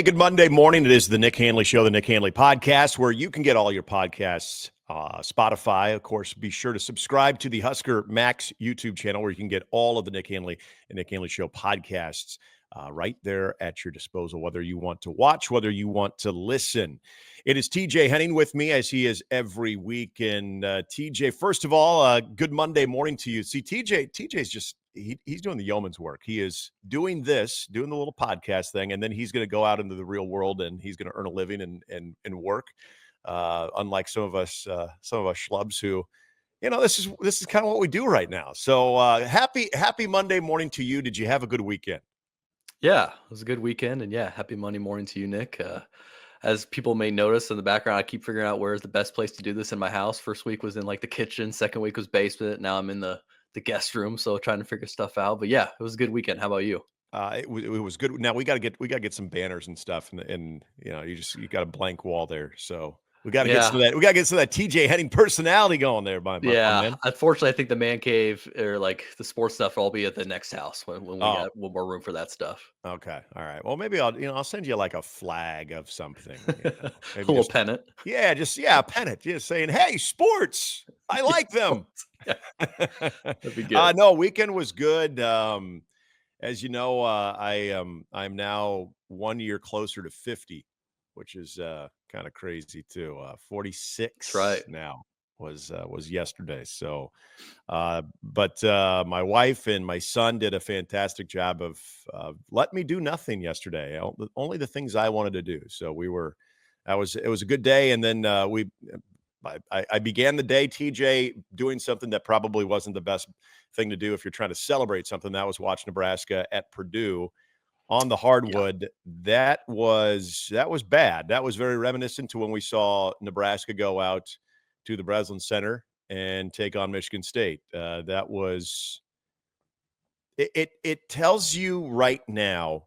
Hey, good Monday morning. It is the Nick Handley Show, the Nick Handley Podcast, where you can get all your podcasts. Spotify, of course, be sure to subscribe to the Husker Max YouTube channel, where you can get all of the Nick Handley and Nick Handley Show podcasts right there at your disposal, whether you want to watch, whether you want to listen. It is TJ Henning with me, as he is every week. And TJ, first of all, good Monday morning to you. See, TJ's just he's doing the yeoman's work. He is doing the little podcast thing, and then he's going to go out into the real world and he's going to earn a living and work. Unlike some of us schlubs who, this is kind of what we do right now. So happy Monday morning to you. Did you have a good weekend? Yeah, it was a good weekend, and happy Monday morning to you, Nick. As people may notice in the background, I keep figuring out where's the best place to do this in my house. First week was in like the kitchen, second week was basement. Now I'm in the guest room, so trying to figure stuff out. But yeah, it was a good weekend. How about you? It was good. Now we got to get some banners and stuff, and you got a blank wall there, so we got to get some of that. We got to get some of that TJ Henning personality going there, my man. Unfortunately, I think the man cave or like the sports stuff will all be at the next house when we got one more room for that stuff. Okay, all right. Well, maybe I'll send you like a flag of something, a little pennant. Yeah, a pennant, just saying, "Hey, sports, I like them." That'd be good. No, weekend was good. As you know, I'm now 1 year closer to 50, which is kind of crazy too. 46 now was yesterday. So, but my wife and my son did a fantastic job of letting me do nothing yesterday. Only the things I wanted to do. So it was a good day. And then I began the day, TJ, doing something that probably wasn't the best thing to do if you're trying to celebrate something. That was watch Nebraska at Purdue on the hardwood. Yeah. That was bad. That was very reminiscent to when we saw Nebraska go out to the Breslin Center and take on Michigan State. That was it tells you right now,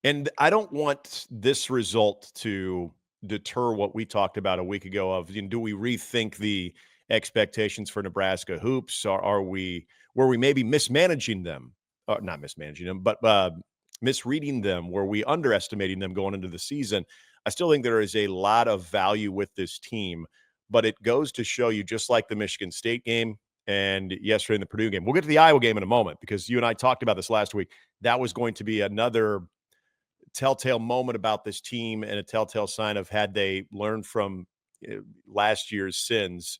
and I don't want this result to deter what we talked about a week ago of, do we rethink the expectations for Nebraska hoops? Were we maybe mismanaging them? Not mismanaging them, but misreading them? Were we underestimating them going into the season? I still think there is a lot of value with this team, but it goes to show you, just like the Michigan State game and yesterday in the Purdue game. We'll get to the Iowa game in a moment, because you and I talked about this last week. That was going to be another telltale moment about this team and a telltale sign of, had they learned from last year's sins.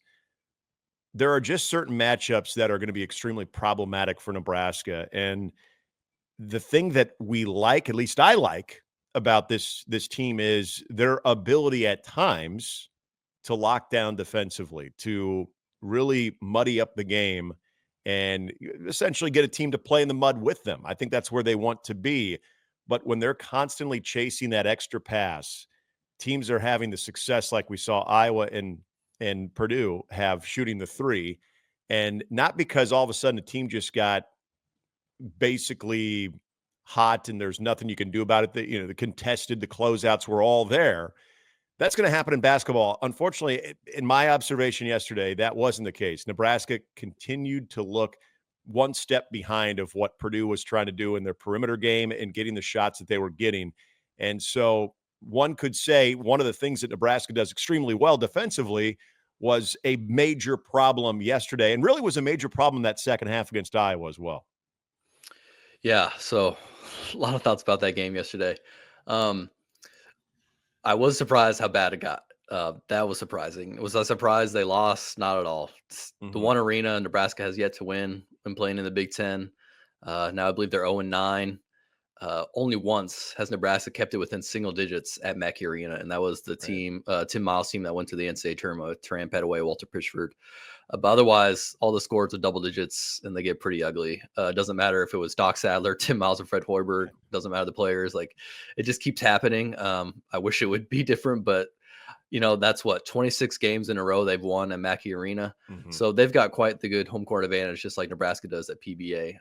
There are just certain matchups that are going to be extremely problematic for Nebraska. And the thing that we like, at least I like, about this team is their ability at times to lock down defensively, to really muddy up the game and essentially get a team to play in the mud with them. I think that's where they want to be. But when they're constantly chasing that extra pass, teams are having the success like we saw Iowa and Purdue have, shooting the three. And not because all of a sudden a team just got basically hot and there's nothing you can do about it. The contested, the closeouts were all there. That's going to happen in basketball. Unfortunately, in my observation yesterday, that wasn't the case. Nebraska continued to look one step behind of what Purdue was trying to do in their perimeter game and getting the shots that they were getting. And so one could say one of the things that Nebraska does extremely well defensively was a major problem yesterday, and really was a major problem that second half against Iowa as well. Yeah, so a lot of thoughts about that game yesterday. I was surprised how bad it got. That was surprising. Was I surprised they lost? Not at all. Mm-hmm. The one arena Nebraska has yet to win when playing in the Big Ten. Now I believe they're 0-9. Only once has Nebraska kept it within single digits at Mackey Arena, and that was the team, Tim Miles' team that went to the NCAA tournament with Taran Petaway, Walter Pitchford. But otherwise, all the scores are double digits, and they get pretty ugly. It doesn't matter if it was Doc Sadler, Tim Miles, or Fred Hoiberg. Doesn't matter the players. Like, it just keeps happening. I wish it would be different, but that's 26 games in a row they've won at Mackey Arena. Mm-hmm. So they've got quite the good home court advantage, just like Nebraska does at PBA.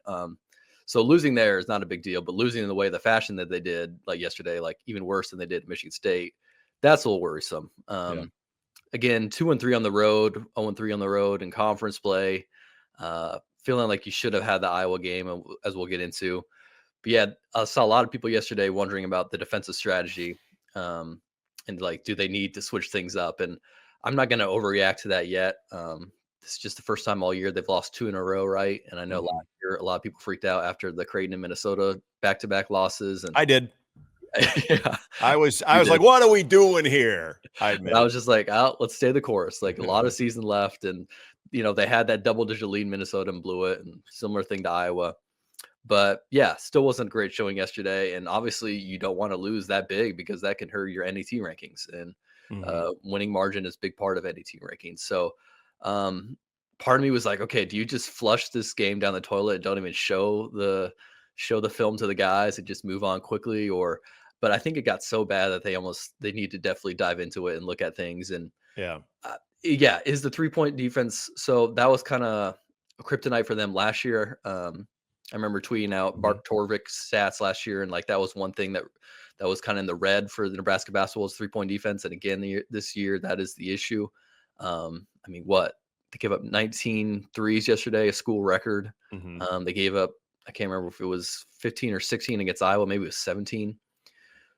So losing there is not a big deal, but losing in the fashion that they did, like yesterday, like even worse than they did at Michigan State, that's a little worrisome. Again, 2-3 on the road, 0-3 on the road in conference play. Feeling like you should have had the Iowa game, as we'll get into. yeah, I saw a lot of people yesterday wondering about the defensive strategy, and like, do they need to switch things up? And I'm not going to overreact to that yet. This is just the first time all year they've lost 2 in a row, right? And I know last year a lot of people freaked out after the Creighton and Minnesota back-to-back losses, and I did. yeah, I was you like, did. what are we doing here? I And admit I it. was just like, "Oh, let's stay the course." Like, a lot of season left, and they had that double-digit lead in Minnesota and blew it, and similar thing to Iowa. But yeah, still wasn't a great showing yesterday. And obviously, you don't want to lose that big because that can hurt your NET rankings. And winning margin is a big part of NET rankings. So, um, part of me was like, okay, do you just flush this game down the toilet and don't even show the film to the guys and just move on quickly? But I think it got so bad that they need to definitely dive into it and look at things. And Yeah. yeah, is the 3-point defense. So that was kind of a kryptonite for them last year. I remember tweeting out Mark Torvik's stats last year, and like that was one thing that was kind of in the red for the Nebraska basketball's 3-point defense. And again, this year, that is the issue. I mean, what they gave up 19 threes yesterday, a school record. They gave up, I can't remember if it was 15 or 16 against Iowa, maybe it was 17.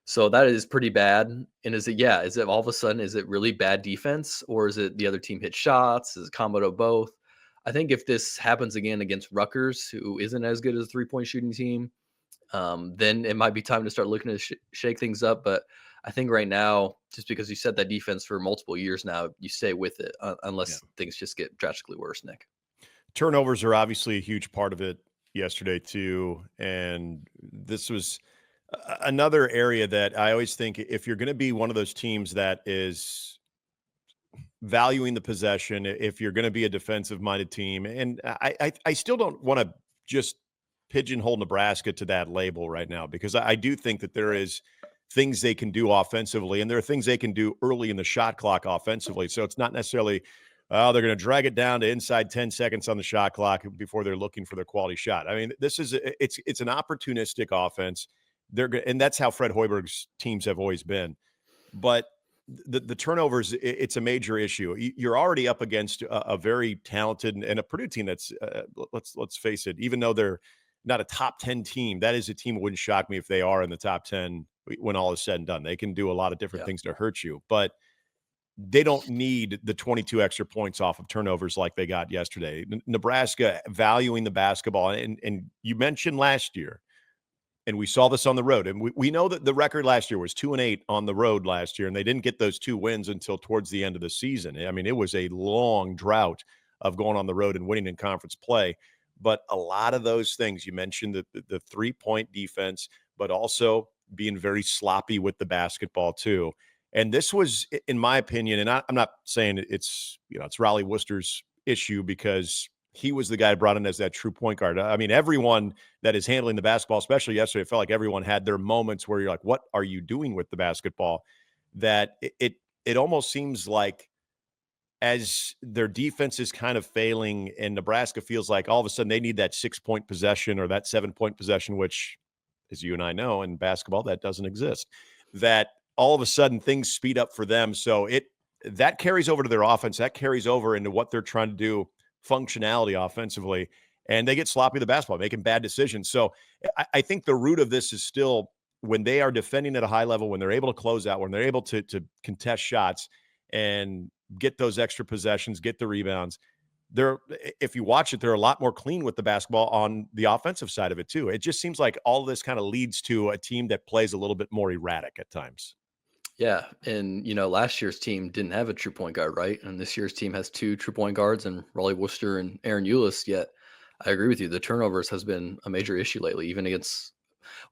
So that is pretty bad. And is it all of a sudden, is it really bad defense, or is it the other team hit shots? Is it a combo of both? I think if this happens again against Rutgers, who isn't as good as a 3-point shooting team, then it might be time to start looking to shake things up. But I think right now, just because you set that defense for multiple years now, you stay with it unless things just get drastically worse, Nick. Turnovers are obviously a huge part of it yesterday too. And this was another area that I always think if you're going to be one of those teams that is valuing the possession, if you're going to be a defensive minded team, and I still don't want to just pigeonhole Nebraska to that label right now, because I do think that there is things they can do offensively, and there are things they can do early in the shot clock offensively. So it's not necessarily, they're going to drag it down to inside 10 seconds on the shot clock before they're looking for their quality shot. I mean, it's an opportunistic offense. And that's how Fred Hoiberg's teams have always been. But the turnovers, it's a major issue. You're already up against a very talented and a Purdue team that's let's face it, even though they're not a top 10 team, that is a team that wouldn't shock me if they are in the top 10 when all is said and done. They can do a lot of different things to hurt you, but they don't need the 22 extra points off of turnovers like they got yesterday. Nebraska valuing the basketball, and you mentioned last year, and we saw this on the road. And we know that the record last year was 2-8 on the road last year, and they didn't get those 2 wins until towards the end of the season. I mean, it was a long drought of going on the road and winning in conference play. But a lot of those things, you mentioned the 3-point defense, but also being very sloppy with the basketball too. And this was, in my opinion, and I'm not saying it's Raleigh Worcester's issue, because he was the guy brought in as that true point guard. I mean, everyone that is handling the basketball, especially yesterday, it felt like everyone had their moments where you're like, what are you doing with the basketball? That it almost seems like as their defense is kind of failing and Nebraska feels like all of a sudden they need that 6-point possession or that 7-point possession, which, as you and I know, in basketball, that doesn't exist, that all of a sudden things speed up for them. So that carries over to their offense. That carries over into what they're trying to do functionality offensively, and they get sloppy with the basketball, making bad decisions. So I think the root of this is still when they are defending at a high level, when they're able to close out, when they're able to contest shots and get those extra possessions, get the rebounds. If you watch it, they're a lot more clean with the basketball on the offensive side of it too. It just seems like all of this kind of leads to a team that plays a little bit more erratic at times. Yeah, and last year's team didn't have a true point guard, right? And this year's team has 2 true point guards, and Raleigh Worcester and Aaron Eulis. Yet, I agree with you. The turnovers has been a major issue lately, even against.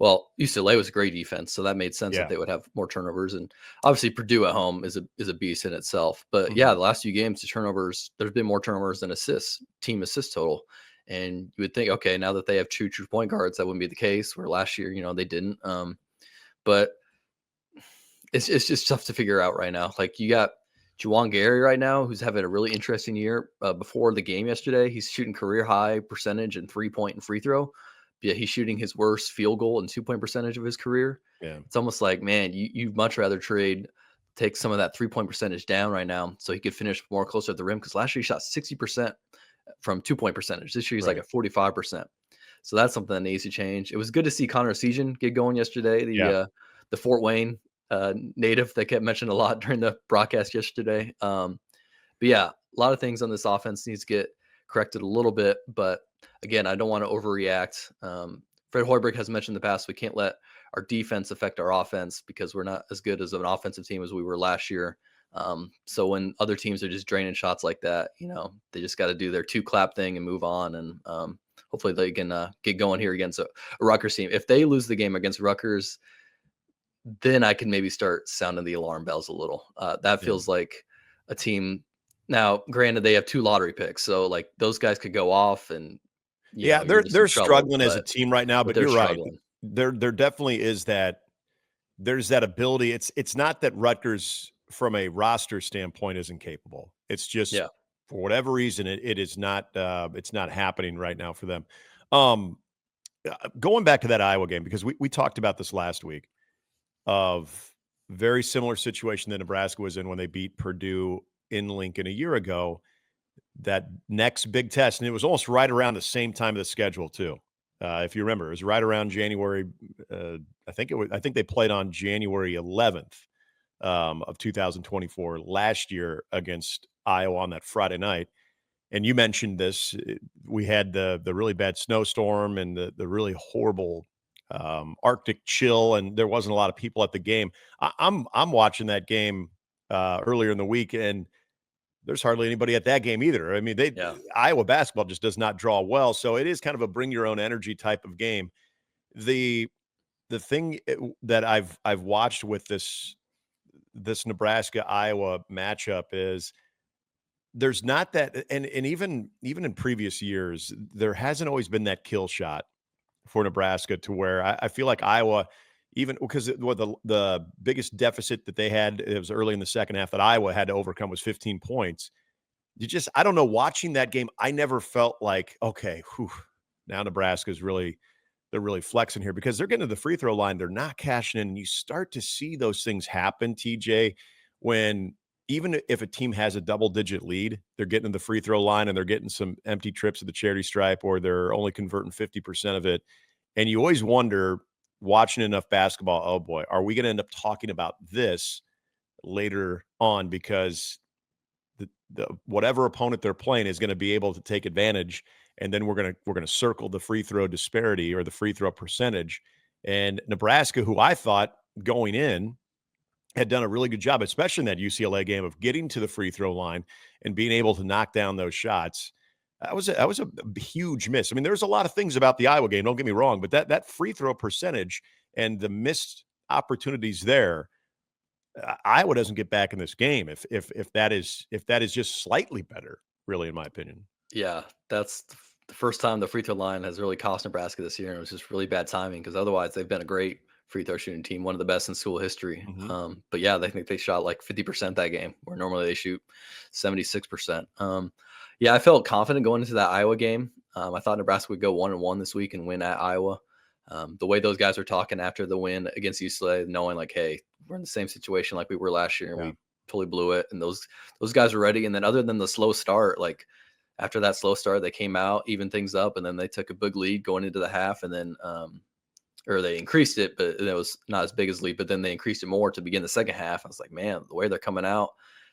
Well, UCLA was a great defense, so that made sense that they would have more turnovers. And obviously, Purdue at home is a beast in itself. But yeah, the last few games, the turnovers, there's been more turnovers than assists, team assist total. And you would think, okay, now that they have 2 true point guards, that wouldn't be the case. Where last year, they didn't. But it's just tough to figure out right now. Like, you got Juwan Gary right now, who's having a really interesting year. Before the game yesterday, he's shooting career high percentage in 3-point and free throw. Yeah, he's shooting his worst field goal and 2-point percentage of his career. Yeah. It's almost like, man, you'd much rather take some of that 3-point percentage down right now so he could finish more closer at the rim. Because last year he shot 60% from 2-point percentage. This year he's like at 45%. So that's something that needs to change. It was good to see Connor Season get going yesterday. Yeah. The Fort Wayne native that kept mentioned a lot during the broadcast yesterday. But yeah, a lot of things on this offense needs to get corrected a little bit. But again, I don't want to overreact. Fred Hoiberg has mentioned in the past we can't let our defense affect our offense because we're not as good as an offensive team as we were last year. So when other teams are just draining shots like that, they just got to do their 2-clap thing and move on. And hopefully they can get going here against a Rutgers team. If they lose the game against Rutgers, then I can maybe start sounding the alarm bells a little. That feels like a team. Now, granted, they have 2 lottery picks, so like those guys could go off, and you're just in they're trouble. struggling as a team right now, but they're you're right. struggling. There definitely is that. There's that ability. It's not that Rutgers, from a roster standpoint, isn't capable. It's just for whatever reason, it is not. It's not happening right now for them. Going back to that Iowa game, because we talked about this last week, of very similar situation that Nebraska was in when they beat Purdue in Lincoln a year ago. That next big test, and it was almost right around the same time of the schedule too. If you remember, it was right around January. I think they played on January 11th of 2024 last year against Iowa on that Friday night. And you mentioned this. We had the really bad snowstorm and the really horrible Arctic chill, and there wasn't a lot of people at the game. I'm watching that game earlier in the week, and there's hardly anybody at that game either. I mean, Iowa basketball just does not draw well, so it is kind of a bring your own energy type of game. The thing that I've watched with this Nebraska Iowa matchup is there's not that, and even in previous years, there hasn't always been that kill shot for Nebraska to where I feel like Iowa, even because the biggest deficit that they had, it was early in the second half that Iowa had to overcome, was 15 points. I don't know, watching that game, I never felt like, okay, now Nebraska's they're really flexing here, because they're getting to the free throw line. They're not cashing in. And you start to see those things happen, TJ, when even if a team has a double-digit lead, they're getting to the free throw line and they're getting some empty trips at the charity stripe, or they're only converting 50% of it. And you always wonder, watching enough basketball, oh boy, are we going to end up talking about this later on? Because the whatever opponent they're playing is going to be able to take advantage, and then we're going to circle the free throw disparity or the free throw percentage. And Nebraska, who I thought going in had done a really good job, especially in that UCLA game, of getting to the free throw line and being able to knock down those shots. That was a huge miss. I mean, there's a lot of things about the Iowa game, don't get me wrong, but that free throw percentage and the missed opportunities there, Iowa doesn't get back in this game if that is just slightly better, really, in my opinion. Yeah, that's the first time the free throw line has really cost Nebraska this year, and it was just really bad timing because otherwise they've been a great free throw shooting team, one of the best in school history. But yeah, they think they shot like 50% that game, where normally they shoot 76%. Yeah, I felt confident going into that Iowa game. I thought Nebraska would go 1-1 this week and win at Iowa. The way those guys were talking after the win against UCLA, knowing like, hey, we're in the same situation like we were last year, and we totally blew it. And those guys were ready. And then other than the slow start, like after that slow start, they came out, even things up, and then they took a big lead going into the half, and then or they increased it, but it was not as big as lead. But then they increased it more to begin the second half. I was like, man, the way they're coming out,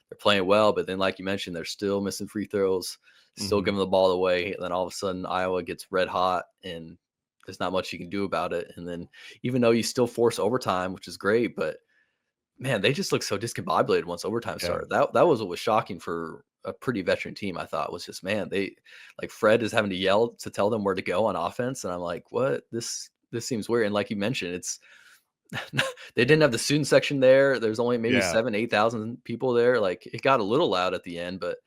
they're playing well. But then, like you mentioned, they're still missing free throws, still giving the ball away. And then all of a sudden, Iowa gets red hot, and there's not much you can do about it. And then even though you still force overtime, which is great, but man, they just look so discombobulated once overtime started. That was what was shocking for a pretty veteran team. I thought was just, man, they like Fred is having to yell to tell them where to go on offense. And I'm like, what? This seems weird. And like you mentioned, it's they didn't have the student section there. There's only maybe 8,000 people there. Like it got a little loud at the end, but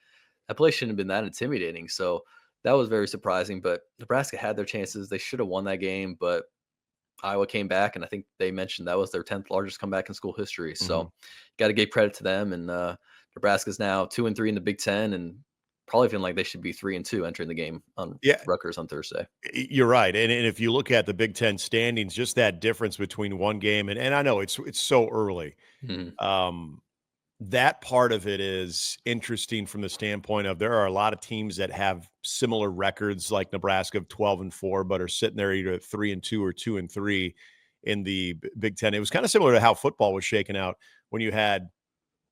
that place shouldn't have been that intimidating. So that was very surprising. But Nebraska had their chances. They should have won that game, but Iowa came back, and I think they mentioned that was their 10th largest comeback in school history. So got to give credit to them. And Nebraska's now 2-3 in the Big Ten, and probably feeling like they should be 3-2 entering the game on Rutgers on Thursday. You're right. And if you look at the Big Ten standings, just that difference between one game, and I know it's so early. that part of it is interesting from the standpoint of there are a lot of teams that have similar records like Nebraska of 12-4, but are sitting there either at 3-2 or 2-3 in the Big Ten. It was kind of similar to how football was shaken out when you had,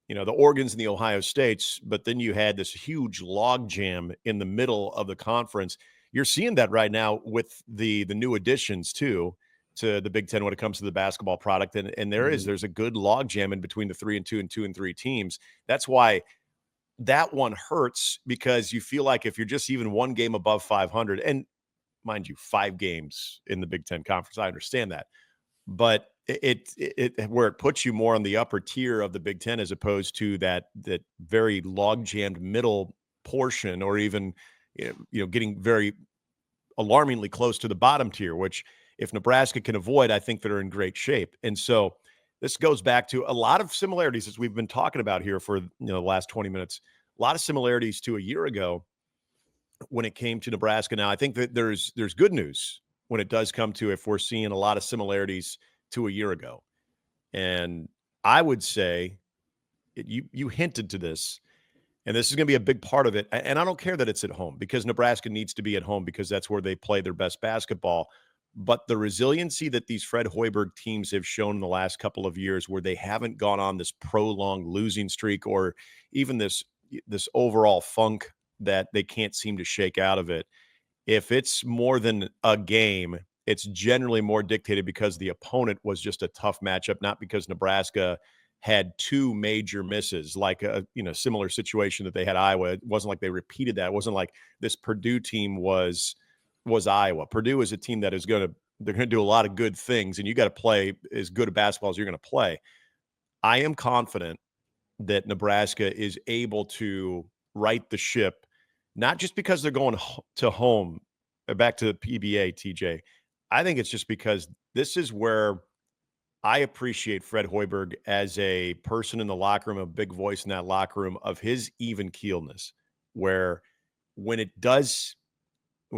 the Oregons and the Ohio States, but then you had this huge log jam in the middle of the conference. You're seeing that right now with the new additions too to the Big Ten when it comes to the basketball product. And there's a good log jam in between the 3-2 and 2-3 teams. That's why that one hurts, because you feel like if you're just even one game above 500, and mind you, 5 games in the Big Ten conference, I understand that, but it where it puts you more on the upper tier of the Big Ten as opposed to that very log jammed middle portion, or even getting very alarmingly close to the bottom tier, which if Nebraska can avoid, I think they're in great shape. And so this goes back to a lot of similarities as we've been talking about here for the last 20 minutes. A lot of similarities to a year ago when it came to Nebraska. Now, I think that there's good news when it does come to, if we're seeing a lot of similarities to a year ago. And I would say you hinted to this, and this is going to be a big part of it. And I don't care that it's at home, because Nebraska needs to be at home because that's where they play their best basketball. But the resiliency that these Fred Hoiberg teams have shown in the last couple of years, where they haven't gone on this prolonged losing streak, or even this overall funk that they can't seem to shake out of it. If it's more than a game, it's generally more dictated because the opponent was just a tough matchup, not because Nebraska had 2 major misses, like a similar situation that they had Iowa. It wasn't like they repeated that. It wasn't like this Purdue team was Iowa. Purdue is a team that they're going to do a lot of good things, and you got to play as good a basketball as you're going to play. I am confident that Nebraska is able to right the ship, not just because they're going to home, back to the PBA, TJ. I think it's just because this is where I appreciate Fred Hoiberg as a person in the locker room, a big voice in that locker room, of his even keelness, where when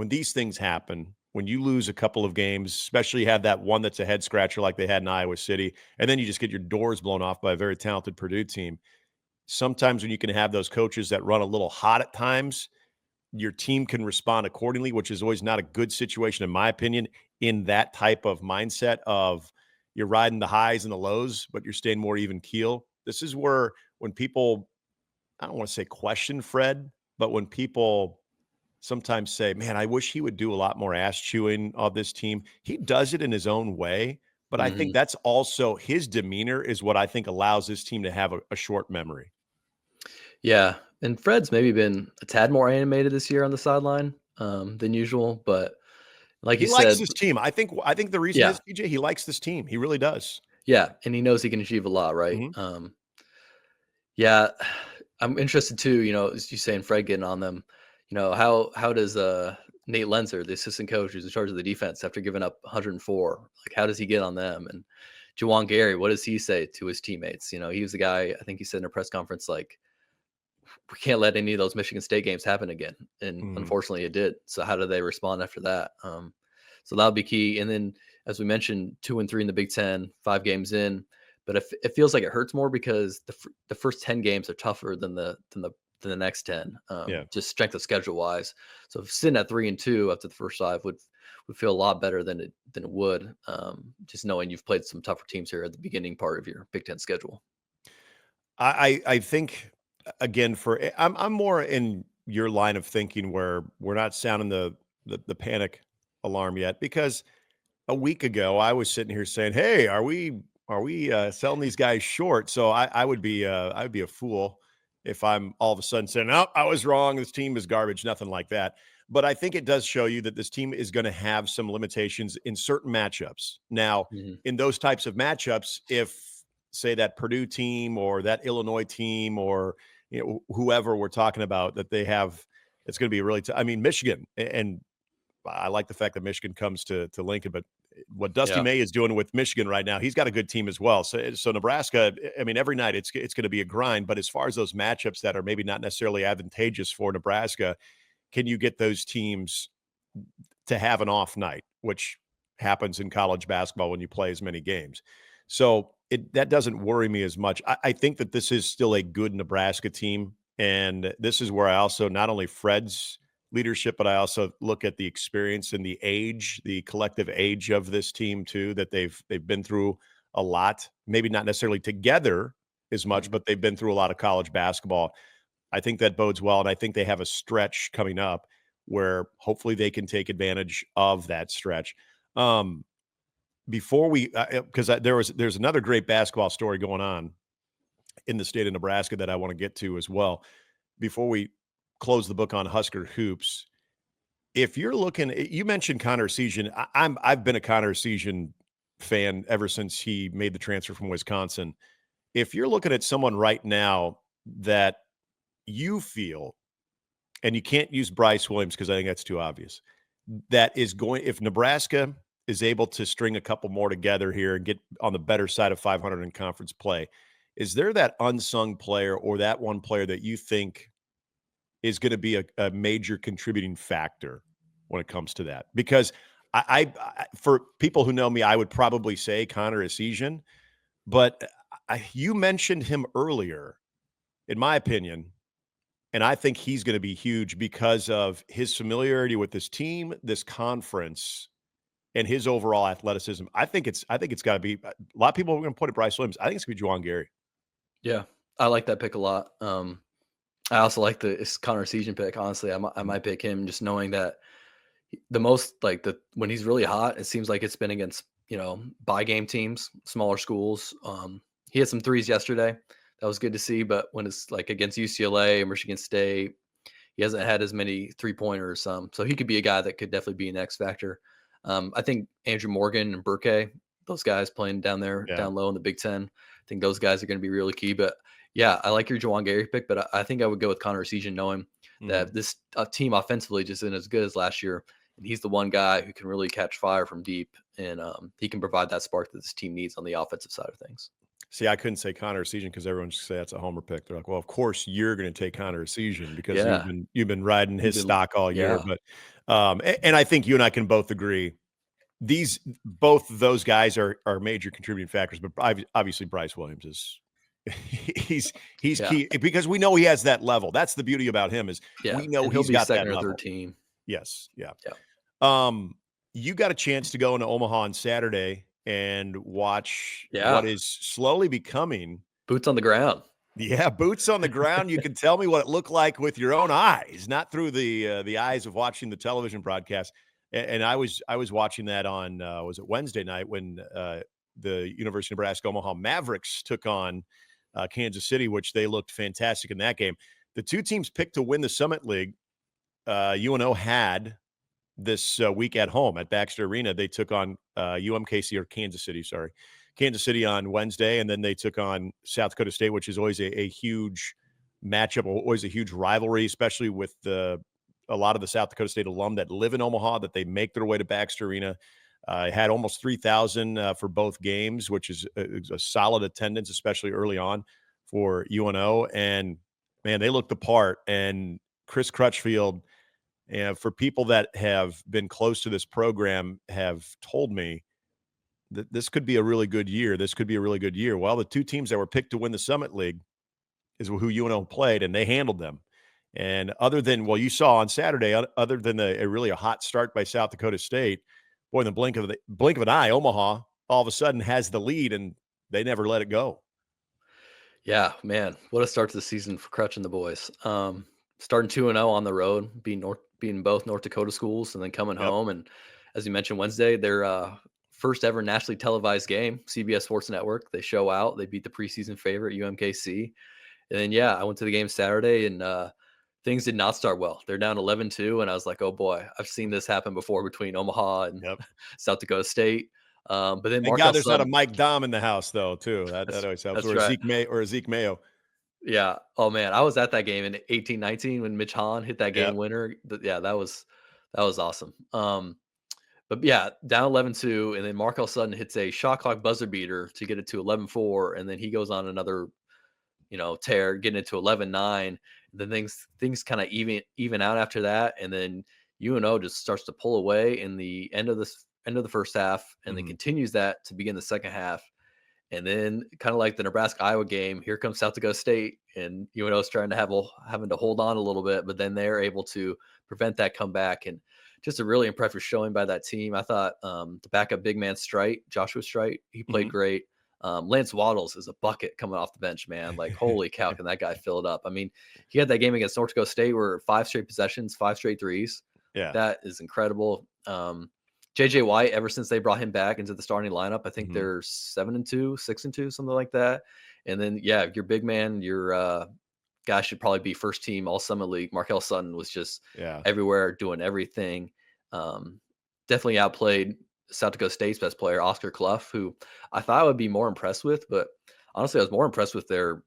these things happen, when you lose a couple of games, especially you have that one that's a head scratcher like they had in Iowa City, and then you just get your doors blown off by a very talented Purdue team. Sometimes when you can have those coaches that run a little hot at times, your team can respond accordingly, which is always not a good situation, in my opinion, in that type of mindset of you're riding the highs and the lows, but you're staying more even keel. This is where, when people, I don't want to say question Fred, but when people sometimes say, man, I wish he would do a lot more ass chewing of this team. He does it in his own way, but I think that's also his demeanor is what I think allows this team to have a short memory. Yeah, and Fred's maybe been a tad more animated this year on the sideline than usual, but like He you likes said, this team. I think the reason is, TJ, he likes this team. He really does. Yeah, and he knows he can achieve a lot, right? Mm-hmm. Yeah, I'm interested too. As you saying, Fred getting on them. How does Nate Lenzer, the assistant coach who's in charge of the defense, after giving up 104, like how does he get on them? And Juwan Gary, what does he say to his teammates? He was the guy. I think he said in a press conference, like, we can't let any of those Michigan State games happen again. And unfortunately it did. So how do they respond after that? So that'll be key. And then, as we mentioned, 2-3 in the Big Ten, 5 games in, but it feels like it hurts more because the first 10 games are tougher than the next 10, just strength of schedule wise. So sitting at 3-2 after the first 5 would feel a lot better than it would, just knowing you've played some tougher teams here at the beginning part of your Big Ten schedule. I think, again, I'm more in your line of thinking, where we're not sounding the panic alarm yet, because a week ago I was sitting here saying, hey, are we selling these guys short? So I would be a fool if I'm all of a sudden saying, oh, I was wrong, this team is garbage, nothing like that. But I think it does show you that this team is going to have some limitations in certain matchups. Now, in those types of matchups, if, say, that Purdue team or that Illinois team, or whoever we're talking about, that they have, it's going to be really I mean, Michigan, and I like the fact that Michigan comes to Lincoln, but what Dusty May is doing with Michigan right now, he's got a good team as well. So Nebraska, I mean, every night it's going to be a grind. But as far as those matchups that are maybe not necessarily advantageous for Nebraska, can you get those teams to have an off night, which happens in college basketball when you play as many games? So that doesn't worry me as much. I think that this is still a good Nebraska team, and this is where I also not only Fred's leadership, but I also look at the experience and the age, the collective age of this team too, that they've been through a lot. Maybe not necessarily together as much, but they've been through a lot of college basketball. I think that bodes well, and I think they have a stretch coming up where hopefully they can take advantage of that stretch. Before we, because there's another great basketball story going on in the state of Nebraska that I want to get to as well. Before we close the book on Husker hoops, if you're looking, you mentioned Connor Essegian. I've been a Connor Essegian fan ever since he made the transfer from Wisconsin. If you're looking at someone right now that you feel, and you can't use Bryce Williams because I think that's too obvious, that is going, if Nebraska is able to string a couple more together here and get on the better side of 500 in conference play, is there that unsung player or that one player that you think is going to be a major contributing factor when it comes to that? Because I for people who know me, I would probably say Connor Essegian, but you mentioned him earlier, in my opinion, and I think he's going to be huge because of his familiarity with this team, this conference, and his overall athleticism. I think it's got to be a lot of people are going to put it Bryce Williams. I think it's going to be Juwan Gary. Yeah, I like that pick a lot. I also like the Connor Essegian pick. Honestly, I might pick him just knowing that the most like when he's really hot, it seems like it's been against by game teams, smaller schools. He had some threes yesterday. That was good to see. But when it's like against UCLA or Michigan State, he hasn't had as many 3-pointers. So he could be a guy that could definitely be an X factor. I think Andrew Morgan and Burke, those guys playing down there, down low in the Big Ten, I think those guys are going to be really key. But yeah, I like your Juwan Gary pick, but I think I would go with Connor Essegian, knowing that this team offensively just isn't as good as last year. And he's the one guy who can really catch fire from deep, and he can provide that spark that this team needs on the offensive side of things. See, I couldn't say Connor Essegian because everyone should say that's a homer pick. They're like, well, of course you're going to take Connor Essegian because you've been riding his stock all year. But and I think you and I can both agree both of those guys are major contributing factors. But obviously Bryce Williams is he's key because we know he has that level. That's the beauty about him is we know he's got second that or level. third team. Yes, you got a chance to go into Omaha on Saturday and watch what is slowly becoming boots on the ground. Yeah, boots on the ground. You can tell me what it looked like with your own eyes, not through the eyes of watching the television broadcast. And I was watching that on was it Wednesday night when the University of Nebraska Omaha Mavericks took on Kansas City, which they looked fantastic in that game. The two teams picked to win the Summit League. UNO had this week at home at Baxter Arena. They took on UMKC or Kansas City on Wednesday, and then they took on South Dakota State, which is always a huge matchup, always a huge rivalry, especially with a lot of the South Dakota State alum that live in Omaha, that they make their way to Baxter Arena. Had almost 3,000 for both games, which is a solid attendance, especially early on for UNO. And, man, they looked the part. And Chris Crutchfield, and for people that have been close to this program have told me that this could be a really good year. This could be a really good year. Well, the two teams that were picked to win the Summit League is who UNO played, and they handled them. And other than, well, you saw on Saturday, other than a hot start by South Dakota State, boy, in the blink of an eye, Omaha all of a sudden has the lead, and they never let it go. Yeah, man, what a start to the season for Crutch and the boys. Starting 2-0 on the road, beating both North Dakota schools, and then coming home. And as you mentioned, Wednesday, their first ever nationally televised game, CBS Sports Network. They show out. They beat the preseason favorite UMKC. And then, I went to the game Saturday, and things did not start well. They're down 11-2, and I was like, oh, boy, I've seen this happen before between Omaha and South Dakota State. But then thank God there's not a Mike Dom in the house, though, too. That always helps. Or right. Zeke Mayo. Yeah. Oh, man, I was at that game in 18-19 when Mitch Hahn hit that game winner. Yeah, that was awesome. But yeah, down 11-2, and then Markel Sutton hits a shot clock buzzer beater to get it to 11-4, and then he goes on another, tear, getting it to 11-9. Then things kind of even out after that, and then UNO just starts to pull away in the end of the first half, and then continues that to begin the second half. And then kind of like the Nebraska-Iowa game, here comes South Dakota State, and UNO's trying to having to hold on a little bit, but then they're able to prevent that comeback. And just a really impressive showing by that team. I thought the backup big man Joshua Strite, he played great. Lance Waddles is a bucket coming off the bench, man. Like, holy cow, can that guy fill it up? I mean, he had that game against North Dakota State where 5 straight possessions, 5 straight threes. Yeah. That is incredible. JJ White, ever since they brought him back into the starting lineup, I think they're 7-2, 6-2, something like that. And then, yeah, your big man, your guy should probably be first team All Summit League. Markel Sutton was just everywhere, doing everything. Definitely outplayed South Dakota State's best player, Oscar Clough, who I thought I would be more impressed with, but honestly, I was more impressed with their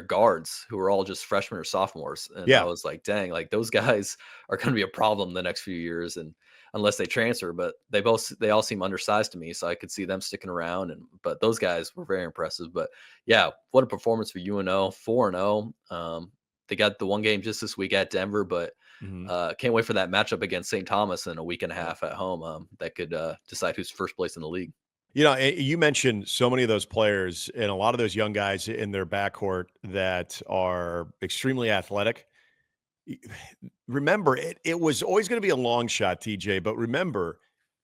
guards, who were all just freshmen or sophomores. And I was like, dang, like those guys are going to be a problem the next few years, and unless they transfer. But they all seem undersized to me, so I could see them sticking around. But those guys were very impressive. But yeah, what a performance for UNO, 4-0. They got the one game just this week at Denver, but can't wait for that matchup against St. Thomas in a week and a half at home. That could decide who's first place in the league. You know, you mentioned so many of those players and a lot of those young guys in their backcourt that are extremely athletic. Remember, it was always going to be a long shot, TJ, but remember,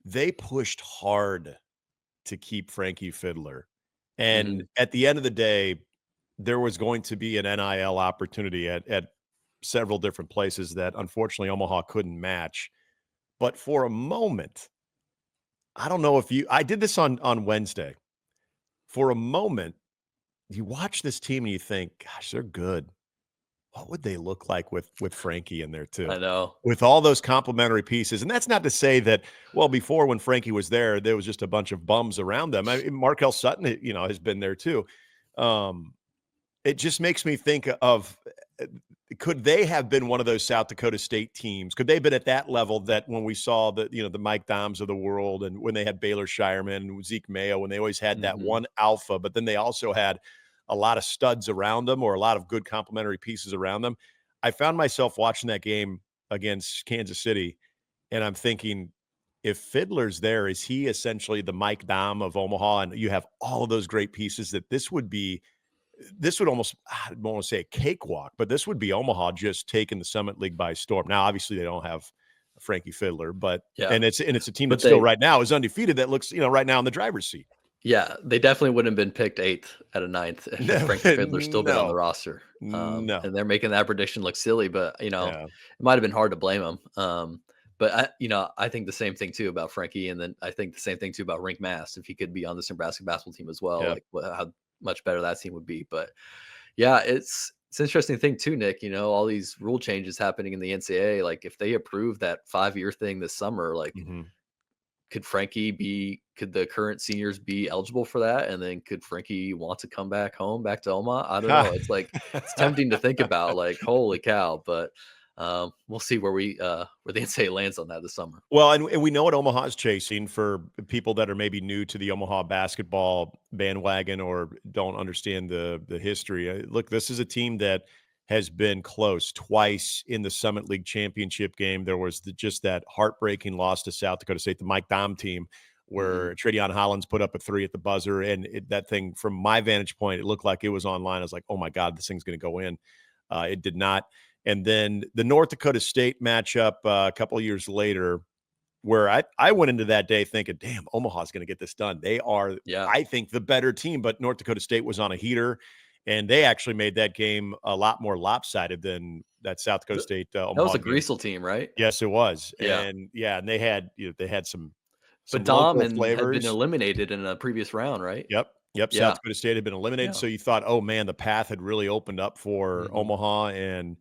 they pushed hard to keep Frankie Fiddler. And at the end of the day, there was going to be an NIL opportunity at several different places that unfortunately Omaha couldn't match. But for a moment, I don't know if I did this on Wednesday. For a moment, you watch this team and you think, gosh, they're good. What would they look like with Frankie in there too? I know. With all those complementary pieces. And that's not to say that, well, before when Frankie was there was just a bunch of bums around them. I mean, Markel Sutton, has been there too. It just makes me think of, could they have been one of those South Dakota State teams? Could they have been at that level that when we saw the Mike Doms of the world, and when they had Baylor Shireman and Zeke Mayo, when they always had that one alpha, but then they also had a lot of studs around them, or a lot of good complementary pieces around them. I found myself watching that game against Kansas City, and I'm thinking, if Fiddler's there, is he essentially the Mike Dom of Omaha? And you have all of those great pieces that this would almost, I don't want to say a cakewalk, but this would be Omaha just taking the Summit League by storm. Now, obviously, they don't have Frankie Fiddler, but and it's a team that still right now is undefeated. That looks, right now in the driver's seat. Yeah, they definitely wouldn't have been picked 8th out of 9th if Frankie Fiddler's still been on the roster. And they're making that prediction look silly, but it might have been hard to blame them. But I think the same thing too about Frankie, and then I think the same thing too about Rink Mast, if he could be on this Nebraska basketball team as well, like how much better that team would be. But yeah, it's an interesting thing too, Nick. All these rule changes happening in the NCAA. Like if they approve that 5-year thing this summer, like could the current seniors be eligible for that? And then could Frankie want to come back to Omaha? I don't know. It's like, it's tempting to think about, like, holy cow, but we'll see where the NCAA lands on that this summer. Well, and we know what Omaha is chasing. For people that are maybe new to the Omaha basketball bandwagon or don't understand the history. Look, this is a team that has been close twice in the Summit League championship game. There was just that heartbreaking loss to South Dakota State, the Mike Dom team, where Tradeon Hollins put up a 3 at the buzzer. And that thing, from my vantage point, it looked like it was online. I was like, oh my God, this thing's going to go in. It did not. And then the North Dakota State matchup a couple of years later, where I went into that day thinking, damn, Omaha's going to get this done. They are, I think, the better team, but North Dakota State was on a heater. And they actually made that game a lot more lopsided than that South Dakota State. That was a Greasel team, right? Yes, it was. Yeah. And and they had some but Dom had been eliminated in a previous round, right? Yep. Yeah. South Dakota State had been eliminated. Yeah. So you thought, oh man, the path had really opened up for Omaha, and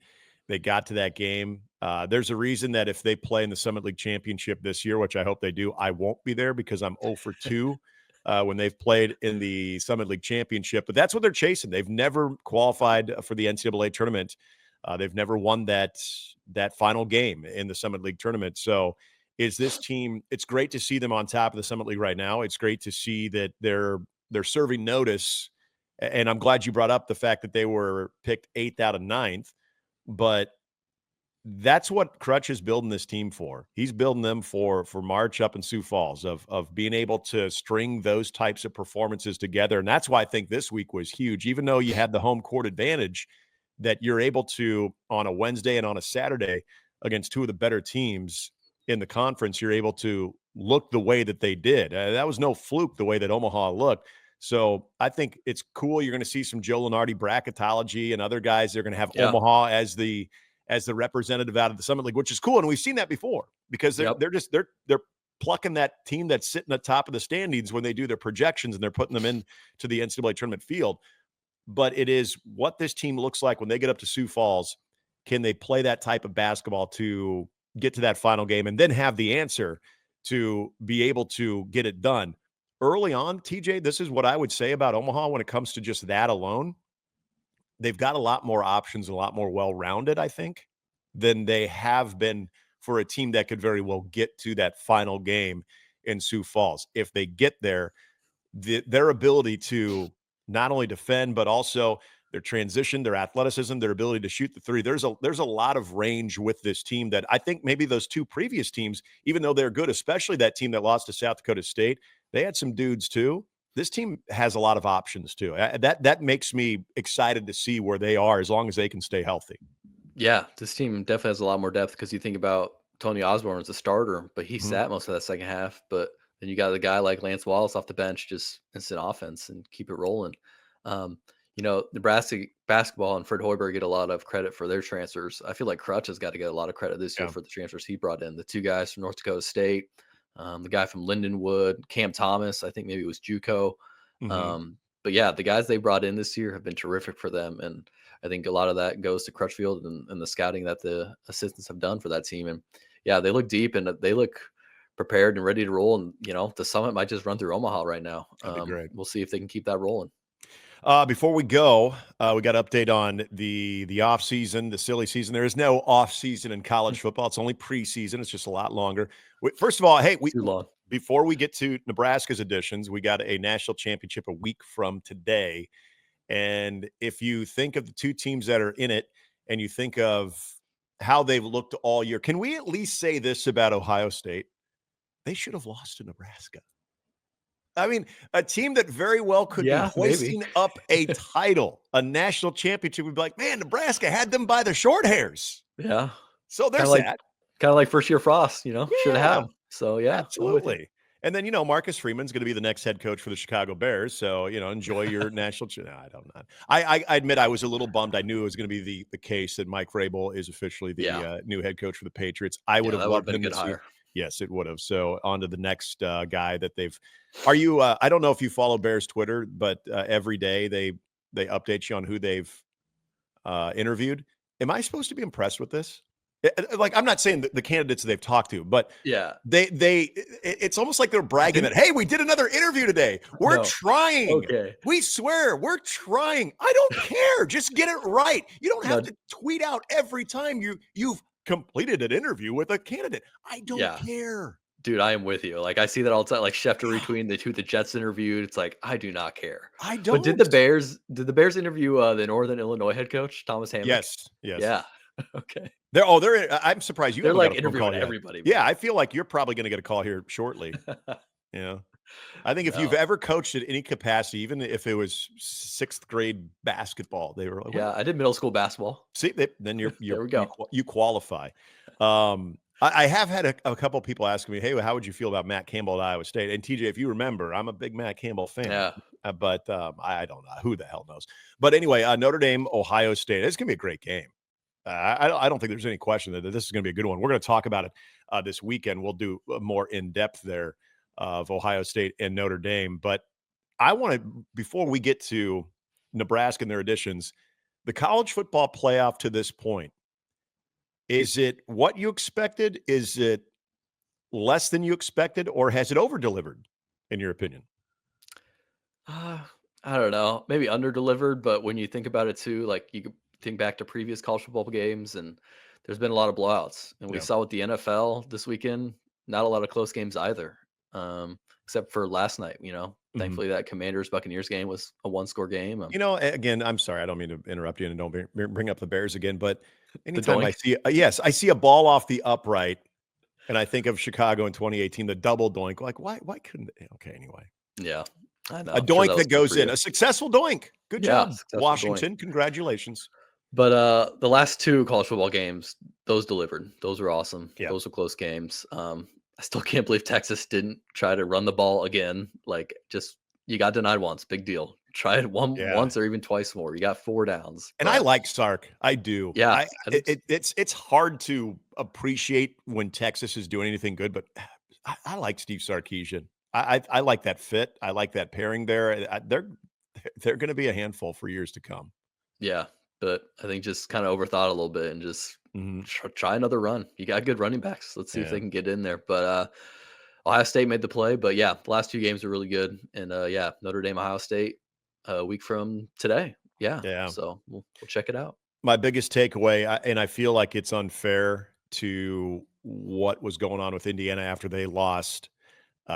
they got to that game. There's a reason that if they play in the Summit League Championship this year, which I hope they do, I won't be there because I'm 0 for 2. When they've played in the Summit League Championship. But that's what they're chasing. They've never qualified for the NCAA tournament. They've never won that final game in the Summit League tournament. So is this team, it's great to see them on top of the Summit League right now. It's great to see that they're serving notice. And I'm glad you brought up the fact that they were picked 8th out of 9th. But that's what Crutch is building this team for. He's building them for March up in Sioux Falls of being able to string those types of performances together. And that's why I think this week was huge. Even though you had the home court advantage, that you're able to, on a Wednesday and on a Saturday against two of the better teams in the conference, you're able to look the way that they did. That was no fluke the way that Omaha looked. So I think it's cool. You're going to see some Joe Lunardi bracketology and other guys. They're going to have Omaha as the representative out of the Summit League, which is cool. And we've seen that before because they're plucking that team that's sitting at the top of the standings when they do their projections, and they're putting them into the NCAA tournament field. But it is what this team looks like when they get up to Sioux Falls. Can they play that type of basketball to get to that final game and then have the answer to be able to get it done? Early on, TJ, this is what I would say about Omaha when it comes to just that alone. They've got a lot more options, a lot more well-rounded, I think, than they have been for a team that could very well get to that final game in Sioux Falls. If they get there, their ability to not only defend, but also their transition, their athleticism, their ability to shoot the three. There's a lot of range with this team that I think maybe those two previous teams, even though they're good, especially that team that lost to South Dakota State, they had some dudes too. This team has a lot of options too. That makes me excited to see where they are as long as they can stay healthy. Yeah, this team definitely has a lot more depth because you think about Tony Osborne as a starter, but he sat most of that second half. But then you got a guy like Lance Wallace off the bench, just instant offense and keep it rolling. Nebraska basketball and Fred Hoiberg get a lot of credit for their transfers. I feel like Crutch has got to get a lot of credit this year for the transfers he brought in. The two guys from North Dakota State, the guy from Lindenwood, Cam Thomas, I think maybe it was JUCO. But yeah, the guys they brought in this year have been terrific for them. And I think a lot of that goes to Crutchfield and the scouting that the assistants have done for that team. And yeah, they look deep and they look prepared and ready to roll. And, the Summit might just run through Omaha right now. That'd be great. We'll see if they can keep that rolling. Before we go, we got an update on the off season, the silly season. There is no off season in college football. It's only preseason. It's just a lot longer. First of all, hey, before we get to Nebraska's editions, we got a national championship a week from today. And if you think of the two teams that are in it and you think of how they've looked all year, can we at least say this about Ohio State? They should have lost to Nebraska. I mean, a team that very well could be hoisting up a title, a national championship. We'd be like, man, Nebraska had them by the short hairs. Yeah. So there's that. Kind of like first year Frost, should have had them. So, yeah. Absolutely. And then, Marcus Freeman's going to be the next head coach for the Chicago Bears. So, enjoy your national. No, I don't know. I admit I was a little bummed. I knew it was going to be the case that Mike Vrabel is officially the new head coach for the Patriots. I would have loved him to see. Yes, it would have. So on to the next guy that they've. Are you? I don't know if you follow Bears Twitter, but every day they update you on who they've interviewed. Am I supposed to be impressed with this? Like, I'm not saying the candidates they've talked to, but it's almost like they're bragging that, hey, we did another interview today. We're trying. Okay. We swear we're trying. I don't care. Just get it right. You don't have to tweet out every time you've completed an interview with a candidate. I don't care. Dude, I am with you. Like, I see that all the time. Like, Schefter retweeting who the Jets interviewed. It's like, I do not care. I don't. But did the Bears interview the Northern Illinois head coach, Thomas Hammock? Yes. Yeah. Okay. I'm surprised they're like interviewing everybody. Yeah, I feel like you're probably going to get a call here shortly. I think if you've ever coached at any capacity, even if it was 6th grade basketball, they were like, I did middle school basketball. See, then there we go. You qualify. I have had a couple of people asking me, hey, how would you feel about Matt Campbell at Iowa State? And TJ, if you remember, I'm a big Matt Campbell fan. Yeah. But I don't know. Who the hell knows? But anyway, Notre Dame, Ohio State. It's going to be a great game. I don't think there's any question that this is going to be a good one. We're going to talk about it this weekend. We'll do more in depth there of Ohio State and Notre Dame. But I want to, before we get to Nebraska and their additions, the college football playoff to this point, is it what you expected? Is it less than you expected, or has it over-delivered, in your opinion? I don't know. Maybe under-delivered, but when you think about it too, like you could think back to previous college football games, and there's been a lot of blowouts. And we saw with the NFL this weekend, not a lot of close games either. except for last night. Thankfully that Commanders Buccaneers game was a 1-score game. Again, I'm sorry, I don't mean to interrupt you, and don't bring up the Bears again, but The anytime I doink. see I see a ball off the upright, and I think of Chicago in 2018, the double doink. Like, why couldn't they? Okay, anyway. Yeah, I know. A I'm sure doink that was that good goes for in, you. a successful doink. Good Yeah, job, successful doink. Washington. Congratulations. But the last 2 college football games, those delivered. Those were awesome. Yeah. Those were close games. I still can't believe Texas didn't try to run the ball again. Like, just you got denied once, big deal. Try it Yeah. once or even twice more. You got 4 downs. And I But like Sark. I do. yeah, It's hard to appreciate when Texas is doing anything good, but I like Steve Sarkisian. I like that fit. I like that pairing there. They're going to be a handful for years to come. yeah, but I think just kind of overthought a little bit and just Mhm. try another run. You got good running backs. Let's see if Yeah. they can get in there. But Ohio State made the play. But yeah, the last 2 games are really good. And yeah, Notre Dame, Ohio State, a week from today. Yeah. Yeah. So we'll check it out. My biggest takeaway, and I feel like it's unfair to what was going on with Indiana after they lost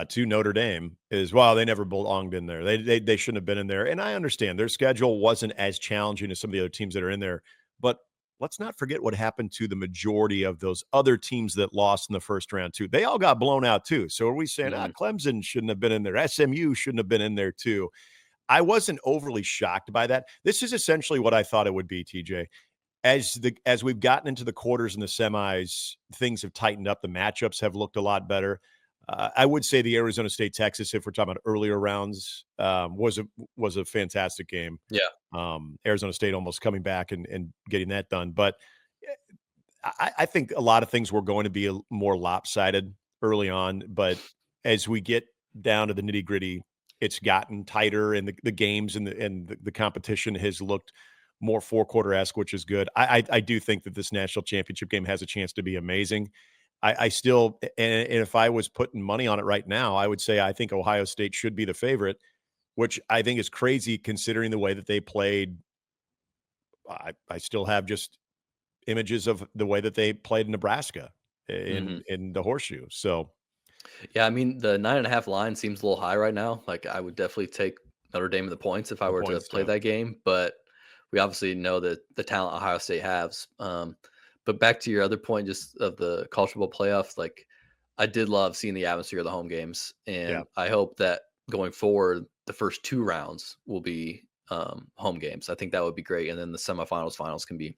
to Notre Dame, is, well, they never belonged in there. They shouldn't have been in there. And I understand their schedule wasn't as challenging as some of the other teams that are in there. But let's not forget what happened to the majority of those other teams that lost in the first round too. They all got blown out too. So are we saying, Clemson shouldn't have been in there? SMU shouldn't have been in there too? I wasn't overly shocked by that. This is essentially what I thought it would be, TJ. As we've gotten into the quarters and the semis, things have tightened up. The matchups have looked a lot better. I would say the Arizona State Texas, if we're talking about earlier rounds, was a fantastic game. Yeah. Arizona State almost coming back and getting that done. But I think a lot of things were going to be more lopsided early on. But as we get down to the nitty gritty, it's gotten tighter, and the games and the competition has looked more 4-quarter-esque, which is good. I do think that this national championship game has a chance to be amazing. I still, and if I was putting money on it right now, I would say I think Ohio State should be the favorite, which I think is crazy considering the way that they played. I still have just images of the way that they played in Nebraska in the horseshoe. So Yeah, I mean, the 9.5 line seems a little high right now. Like, I would definitely take Notre Dame in the points if I the were to points, play that game, but we obviously know that the talent Ohio State has. But back to your other point, just of the college football playoffs, like, I did love seeing the atmosphere of the home games, yeah, and I hope that going forward, the first 2 rounds will be home games. I think that would be great, and then the semifinals, finals can be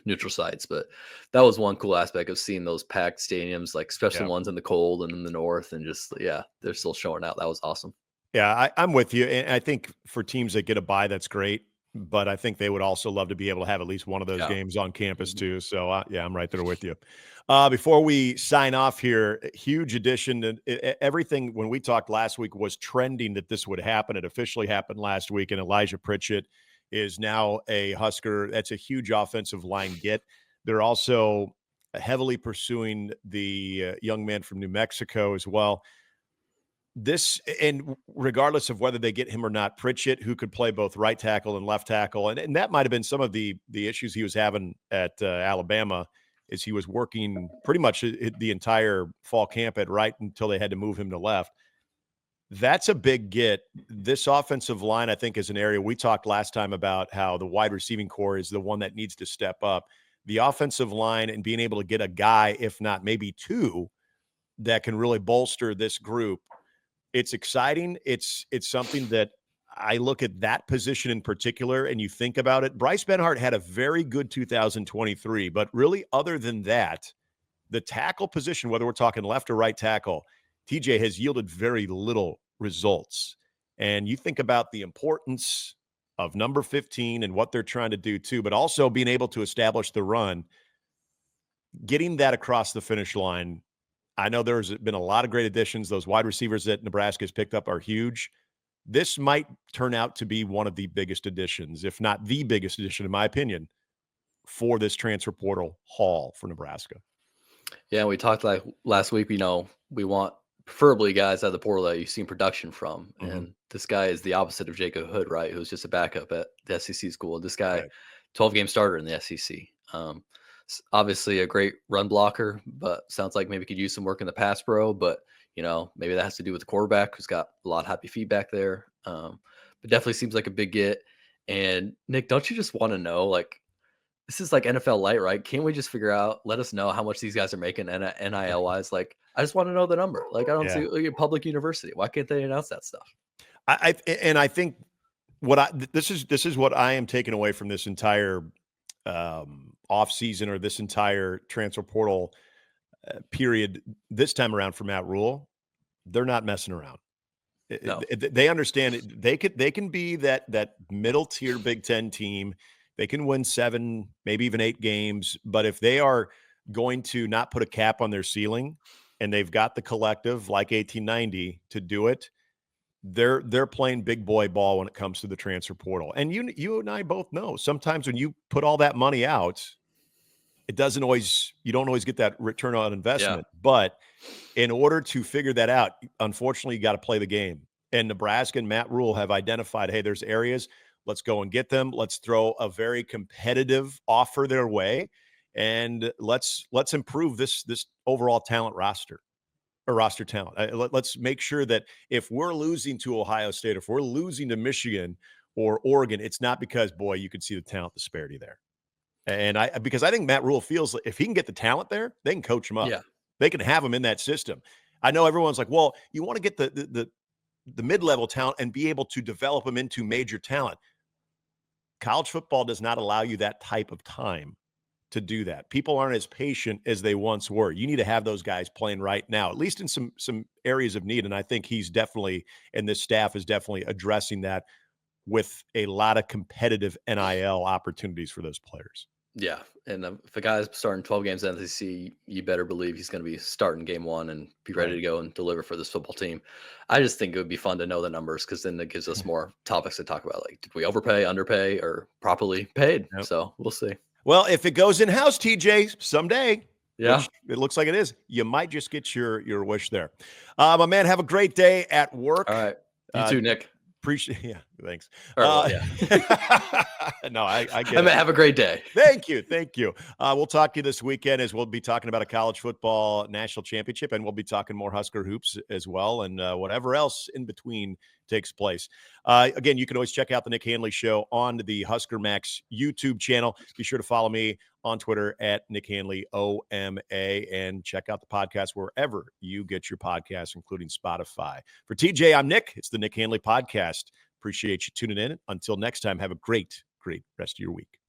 neutral sites. But that was one cool aspect of seeing those packed stadiums, like especially yeah. ones in the cold and in the north, and just they're still showing out. That was awesome. Yeah, I'm with you. And I think for teams that get a bye, that's great. But I think they would also love to be able to have at least one of those Yeah. games on campus Mhm. too. So yeah, I'm right there with you. Before we sign off here, huge addition to everything. When we talked last week was trending that this would happen. It officially happened last week, and Elijah Pritchett is now a Husker. That's a huge offensive line get. They're also heavily pursuing the young man from New Mexico as well. This, and regardless of whether they get him or not, Pritchett, who could play both right tackle and left tackle, and that might have been some of the issues he was having at Alabama, is he was working pretty much the entire fall camp at right until they had to move him to left. That's a big get. This offensive line, I think, is an area we talked last time about how the wide receiving core is the one that needs to step up. The offensive line and being able to get a guy, if not maybe 2, that can really bolster this group. It's exciting. It's something that I look at that position in particular, and you think about it. Bryce Benhart had a very good 2023, but really, other than that, the tackle position, whether we're talking left or right tackle, TJ has yielded very little results. And you think about the importance of number 15 and what they're trying to do too, but also being able to establish the run, getting that across the finish line. I know there's been a lot of great additions. Those wide receivers that Nebraska has picked up are huge. This might turn out to be one of the biggest additions, if not the biggest addition, in my opinion, for this transfer portal haul for Nebraska. Yeah, we talked like last week. We want preferably guys out of the portal that you've seen production from, and this guy is the opposite of Jacob Hood, right? Who's just a backup at the SEC school. This guy, Right. 12-game starter in the SEC. Obviously a great run blocker, but sounds like maybe could use some work in the pass pro. But Maybe that has to do with the quarterback who's got a lot of happy feedback there. But definitely seems like a big get. And Nick, don't you just want to know, like, this is like NFL light, right? Can't we just let us know how much these guys are making NIL wise? Like, I just want to know the number. Like, I don't see like, a public university. Why can't they announce that stuff? I think this is what I am taking away from this entire off season or this entire transfer portal period this time around for Matt Rule. They're not messing around. No. They understand it. They can be that middle tier Big Ten team. They can win 7, maybe even 8 games. But if they are going to not put a cap on their ceiling, and they've got the collective like 1890 to do it, they're playing big boy ball when it comes to the transfer portal. And you and I both know sometimes when you put all that money out, you don't always get that return on investment. Yeah. But in order to figure that out, unfortunately, you got to play the game. And Nebraska and Matt Rule have identified, hey, there's areas, let's go and get them. Let's throw a very competitive offer their way, and let's improve this overall talent roster. Or roster talent. Let's make sure that if we're losing to Ohio State, if we're losing to Michigan or Oregon, it's not because, boy, you can see the talent disparity there. And because I think Matt Rule feels like if he can get the talent there, they can coach him up. Yeah. They can have him in that system. I know everyone's like, well, you want to get the mid-level talent and be able to develop them into major talent. College football does not allow you that type of time to do that. People aren't as patient as they once were. You need to have those guys playing right now, at least in some areas of need. And I think he's definitely, and this staff is definitely addressing that with a lot of competitive NIL opportunities for those players. Yeah. And if a guy's starting 12 games in the SEC, you better believe he's going to be starting game 1 and be ready to go and deliver for this football team. I just think it would be fun to know the numbers because then it gives us more topics to talk about. Like, did we overpay, underpay, or properly paid? Yep. So we'll see. Well, if it goes in-house, TJ, someday, which it looks like it is, you might just get your wish there. My man, have a great day at work. All right. You too, Nick. Appreciate thanks. No, I get it. Have a great day. Thank you. We'll talk to you this weekend as we'll be talking about a college football national championship, and we'll be talking more Husker hoops as well, and whatever else in between takes place. Again, you can always check out the Nick Handley Show on the Husker Max YouTube channel. Be sure to follow me on Twitter at Nick Handley, OMA, and check out the podcast wherever you get your podcasts, including Spotify. For TJ, I'm Nick. It's the Nick Handley Podcast. Appreciate you tuning in. Until next time, have a great rest of your week.